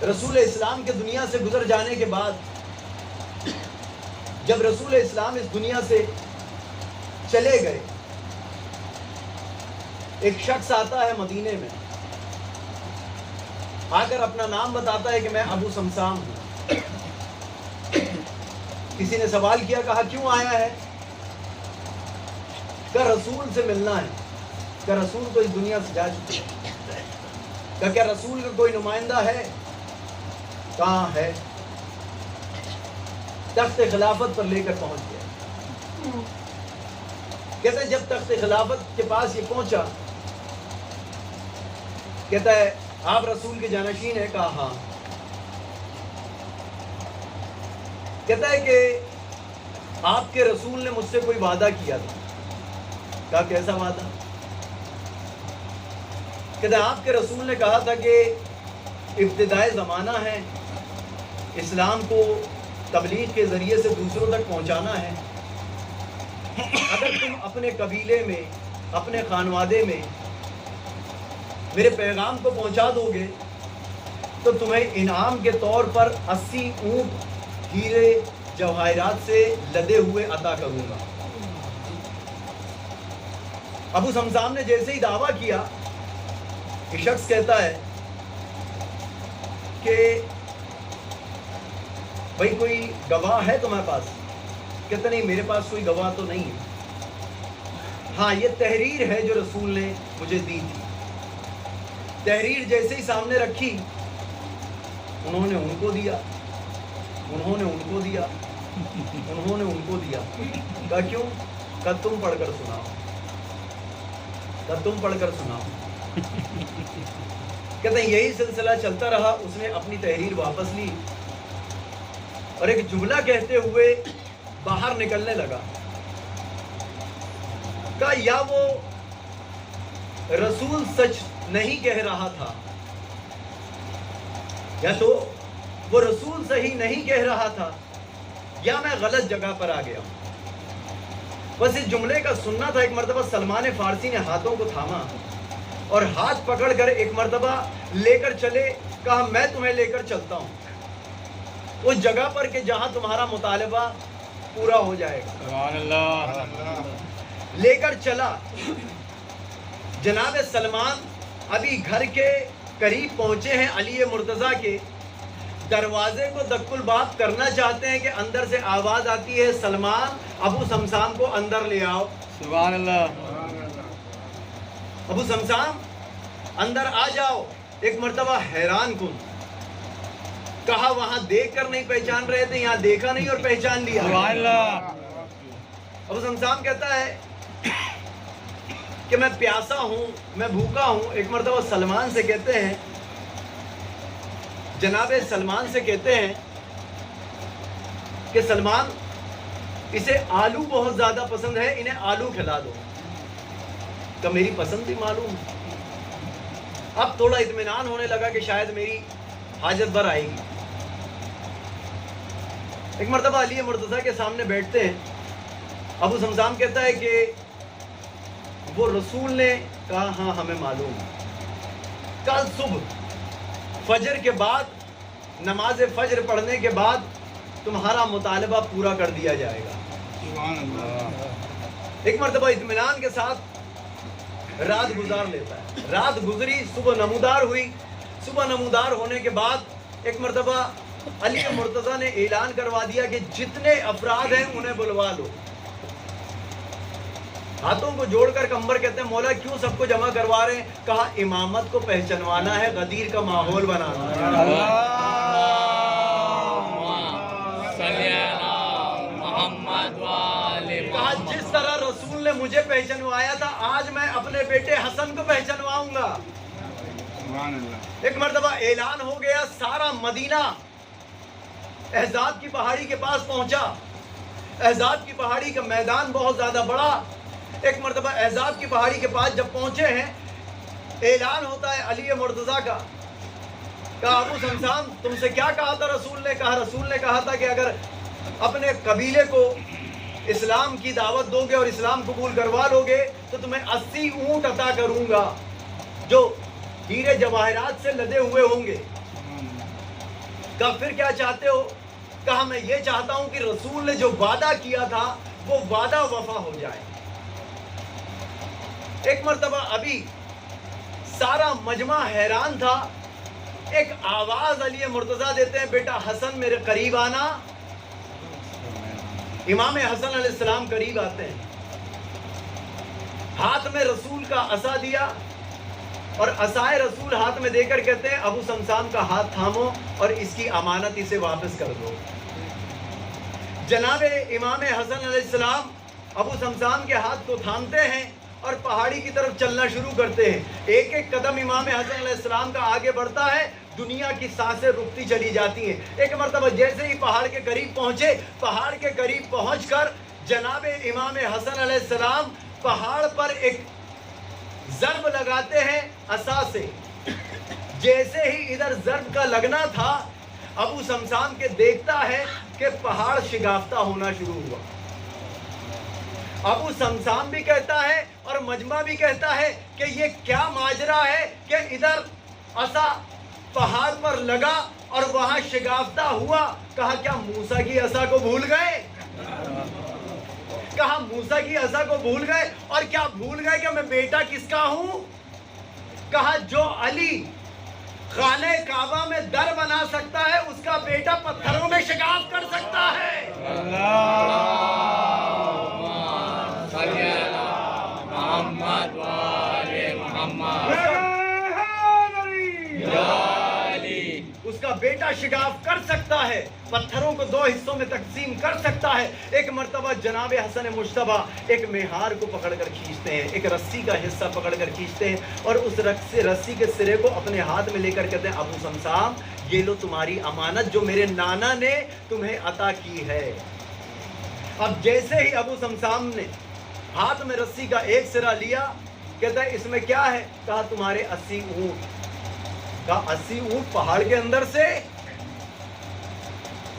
رسول اسلام کے دنیا سے گزر جانے کے بعد جب رسول اسلام اس دنیا سے چلے گئے، ایک شخص آتا ہے مدینے میں، آ کر اپنا نام بتاتا ہے کہ میں ابو سمسام ہوں۔ کسی نے سوال کیا، کہا کیوں آیا ہے؟ کہ رسول سے ملنا ہے۔ کہ رسول تو اس دنیا سے جا چکے ہیں۔ کہ کیا رسول کا کوئی نمائندہ ہے؟ کہاں ہے؟ تخت خلافت پر لے کر پہنچ گیا۔ کہتا ہے جب تخت خلافت کے پاس یہ پہنچا، کہتا ہے آپ رسول کے جانشین ہیں؟ کہا ہاں۔ کہتا ہے کہ آپ کے رسول نے مجھ سے کوئی وعدہ کیا تھا۔ کہا کیسا وعدہ؟ کہتا ہے آپ کے رسول نے کہا تھا کہ ابتدائی زمانہ ہے، اسلام کو تبلیغ کے ذریعے سے دوسروں تک پہنچانا ہے۔ اگر تم اپنے قبیلے میں، اپنے خانوادے میں میرے پیغام کو پہنچا دو گے تو تمہیں انعام کے طور پر 80 اونٹ ہیرے جواہرات سے لدے ہوئے عطا کروں گا۔ ابو سمسام نے جیسے ہی دعویٰ کیا، یہ شخص کہتا ہے کہ بھائی کوئی گواہ ہے تمہارے پاس؟ کہتا نہیں میرے پاس کوئی گواہ تو نہیں ہے، ہاں یہ تحریر ہے جو رسول نے مجھے دی تھی۔ تحریر جیسے ہی سامنے رکھی، انہوں نے ان کو دیا، انہوں نے ان کو دیا، انہوں نے ان کو دیا۔ کہا کیوں؟ کہا تم پڑھ کر سناؤ، کہا تم پڑھ کر سناؤ۔ کہتے ہیں یہی سلسلہ چلتا رہا۔ اس نے اپنی تحریر واپس لی اور ایک جملہ کہتے ہوئے باہر نکلنے لگا۔ کہا یا وہ رسول سچ نہیں کہہ رہا تھا، یا تو وہ رسول صحیح نہیں کہہ رہا تھا، یا میں غلط جگہ پر آ گیا ہوں۔ بس اس جملے کا سننا تھا۔ ایک مرتبہ سلمان فارسی نے ہاتھوں کو تھاما اور ہاتھ پکڑ کر ایک مرتبہ لے کر چلے۔ کہا میں تمہیں لے کر چلتا ہوں اس جگہ پر کہ جہاں تمہارا مطالبہ پورا ہو جائے گا۔ سبحان اللہ۔ لے کر چلا۔ جناب سلمان ابھی گھر کے قریب پہنچے ہیں، علی مرتضیٰ کے دروازے کو دق الباب کرنا چاہتے ہیں کہ اندر سے آواز آتی ہے سلمان ابو سمسام کو اندر لے آؤ۔ سبحان اللہ۔ ابو سمسام اندر آ جاؤ۔ ایک مرتبہ حیران کن، کہا وہاں دیکھ کر نہیں پہچان رہے تھے، یہاں دیکھا نہیں اور پہچان لیا۔ سبحان اللہ۔ ابو سمسام کہتا ہے کہ میں پیاسا ہوں، میں بھوکا ہوں۔ ایک مرتبہ سلمان سے کہتے ہیں، جناب سلمان سے کہتے ہیں کہ سلمان اسے آلو بہت زیادہ پسند ہے، انہیں آلو کھلا دو۔ کہ میری پسند بھی معلوم۔ اب تھوڑا اطمینان ہونے لگا کہ شاید میری حاجت بھر آئے گی۔ ایک مرتبہ علی مرتضیٰ کے سامنے بیٹھتے ہیں۔ ابو سمسام کہتا ہے کہ وہ رسول نے کہا ہاں ہمیں معلوم ہے، کل صبح فجر کے بعد، نماز فجر پڑھنے کے بعد تمہارا مطالبہ پورا کر دیا جائے گا۔ سبحان اللہ۔ ایک مرتبہ اطمینان کے ساتھ رات گزار لیتا ہے۔ رات گزری، صبح نمودار ہوئی۔ صبح نمودار ہونے کے بعد ایک مرتبہ علی مرتضیٰ نے اعلان کروا دیا کہ جتنے افراد ہیں انہیں بلوا لو۔ ہاتھوں کو جوڑ کر کمبر کہتے ہیں مولا کیوں سب کو جمع کروا رہے ہیں؟ کہا امامت کو پہچنوانا ہے، غدیر کا ماحول بنانا ہے۔ کہا جس طرح رسول نے مجھے پہچنوایا تھا، آج میں اپنے بیٹے حسن کو پہچنواؤں گا۔ ایک مرتبہ اعلان ہو گیا، سارا مدینہ احزاب کی پہاڑی کے پاس پہنچا۔ احزاب کی پہاڑی کا میدان بہت زیادہ بڑا۔ ایک مرتبہ احزاب کی پہاڑی کے پاس جب پہنچے ہیں، اعلان ہوتا ہے علی مرتضیٰ کا۔ کہا ابو سمسام تم سے کیا کہا تھا رسول نے؟ کہا رسول نے کہا تھا کہ اگر اپنے قبیلے کو اسلام کی دعوت دو گے اور اسلام قبول کروا لو گے تو تمہیں 80 اونٹ عطا کروں گا جو ہیرے جواہرات سے لدے ہوئے ہوں گے۔ کہا پھر کیا چاہتے ہو؟ کہا میں یہ چاہتا ہوں کہ رسول نے جو وعدہ کیا تھا وہ وعدہ وفا ہو جائے۔ ایک مرتبہ ابھی سارا مجمع حیران تھا، ایک آواز علی مرتضیٰ دیتے ہیں، بیٹا حسن میرے قریب آنا۔ امام حسن علیہ السلام قریب آتے ہیں، ہاتھ میں رسول کا عصا دیا اور عصائے رسول ہاتھ میں دے کر کہتے ہیں ابو سمسام کا ہاتھ تھامو اور اس کی امانت اسے واپس کر دو۔ جناب امام حسن علیہ السلام ابو سمسام کے ہاتھ کو تھامتے ہیں اور پہاڑی کی طرف چلنا شروع کرتے ہیں۔ ایک ایک قدم امام حسن علیہ السلام کا آگے بڑھتا ہے، دنیا کی سانسیں رکتی چلی جاتی ہیں۔ ایک مرتبہ جیسے ہی پہاڑ کے قریب پہنچے، پہاڑ کے قریب پہنچ کر جناب امام حسن علیہ السلام پہاڑ پر ایک ضرب لگاتے ہیں عصا سے۔ جیسے ہی ادھر ضرب کا لگنا تھا، ابو سمسام کے دیکھتا ہے کہ پہاڑ شگافتہ ہونا شروع ہوا۔ ابو سمسام بھی کہتا ہے اور مجمع بھی کہتا ہے کہ یہ کیا ماجرا ہے کہ ادھر عصا پہاڑ پر لگا اور وہاں شگافتہ ہوا۔ کہا کیا موسیٰ کی عصا کو بھول گئے؟ کہا موسیٰ کی عصا کو بھول گئے، اور کیا بھول گئے کہ میں بیٹا کس کا ہوں؟ کہا جو علی خانہ کعبہ میں در بنا سکتا ہے اس کا بیٹا پتھروں میں شگاف کر سکتا ہے۔ اس کا بیٹا شگاف کر سکتا ہے، پتھروں کو دو حصوں میں تقسیم کر سکتا ہے۔ ایک مرتبہ جناب حسن مجتبیٰ ایک مہار کو پکڑ کر کھینچتے ہیں، ایک رسی کا حصہ پکڑ کر کھینچتے ہیں اور اس رسی کے سرے کو اپنے ہاتھ میں لے کر کہتے ہیں ابو سمسام یہ لو تمہاری امانت جو میرے نانا نے تمہیں عطا کی ہے۔ اب جیسے ہی ابو سمسام نے ہاتھ میں رسی کا ایک سرا لیا، کہتا ہے اس میں کیا ہے؟ کہا تمہارے 80 اونٹ۔ کہا 80 اونٹ پہاڑ کے اندر سے؟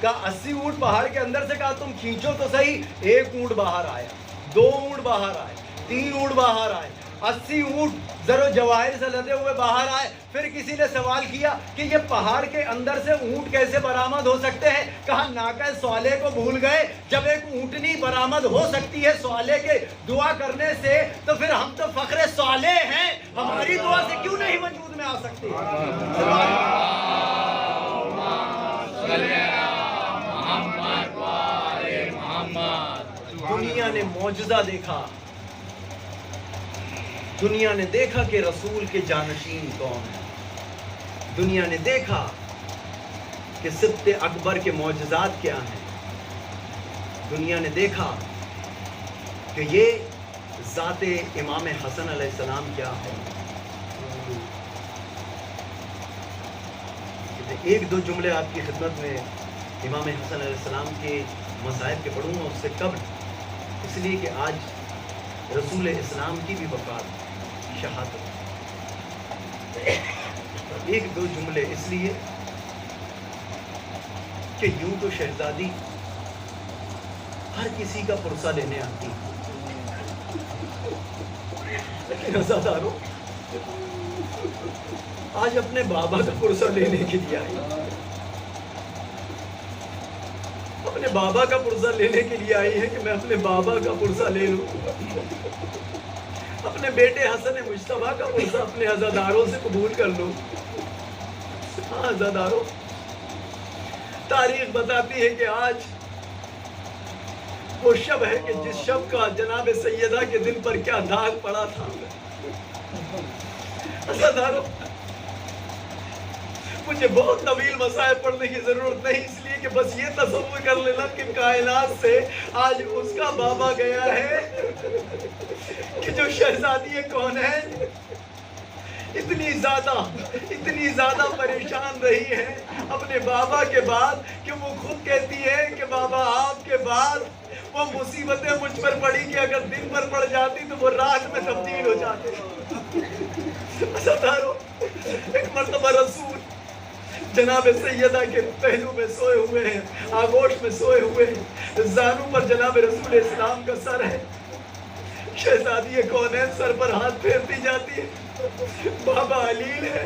کہا 80 اونٹ پہاڑ کے اندر سے؟ کہا تم کھینچو تو صحیح۔ 1 اونٹ باہر آیا، 2 اونٹ باہر آئے، 3 اونٹ باہر آئے، 80 اونٹ زر و جواہر سے لدے ہوئے باہر آئے۔ پھر کسی نے سوال کیا کہ یہ پہاڑ کے اندر سے اونٹ کیسے برآمد ہو سکتے ہیں؟ کہا ناقہ صالح کو بھول گئے؟ جب ایک اونٹنی برآمد ہو سکتی ہے صالح کے دعا کرنے سے، تو پھر ہم تو فخر صالح ہیں، ہماری دعا سے کیوں نہیں وجود میں آ سکتے؟ دنیا نے معجزہ دیکھا، دنیا نے دیکھا کہ رسول کے جانشین کون ہیں، دنیا نے دیکھا کہ سبط اکبر کے معجزات کیا ہیں، دنیا نے دیکھا کہ یہ ذات امام حسن علیہ السلام کیا ہے۔ ایک دو جملے آپ کی خدمت میں امام حسن علیہ السلام کے مصائب کے پڑھوں گا اس سے قبل، اس لیے کہ آج رسول اسلام کی بھی وفات شہادت۔ ایک دو جملے اس لیے کہ یوں تو شہزادی ہر کسی کا پرسہ لینے آتی، لیکن عزادارو آج اپنے بابا کا پرسہ لینے کے لیے آئی، اپنے بابا کا پرسہ لینے کے لیے آئی ہے کہ میں اپنے بابا کا پرسہ لے لوں، اپنے بیٹے حسن مجتبیٰ کا پرسہ اپنے عزاداروں سے قبول کر لوں۔ ہاں عزاداروں، تاریخ بتاتی ہے کہ آج وہ شب ہے کہ جس شب کا جناب سیدہ کے دل پر کیا داغ پڑا تھا۔ عزاداروں، مجھے بہت طویل مسائل پڑھنے کی ضرورت نہیں، اس لیے کہ بس یہ تصور کر لینا کہ کائنات سے آج اس کا بابا گیا ہے کہ جو شہزادی کون ہے اتنی زیادہ پریشان رہی ہے اپنے بابا کے بعد کہ وہ خود کہتی ہے کہ بابا آپ کے بعد وہ مصیبتیں مجھ پر پڑی کہ اگر دن پر پڑ جاتی تو وہ رات میں تبدیل ہو جاتے۔ عزاداروں، ایک مرتبہ رسول جناب سیدہ کے پہلو میں سوئے ہوئے ہیں، آغوش میں سوئے ہوئے ہیں، زانوں پر جناب رسول اسلام کا سر ہے، شہزادی کونین سر پر ہاتھ پھیرتی جاتی ہے، بابا علیل ہے،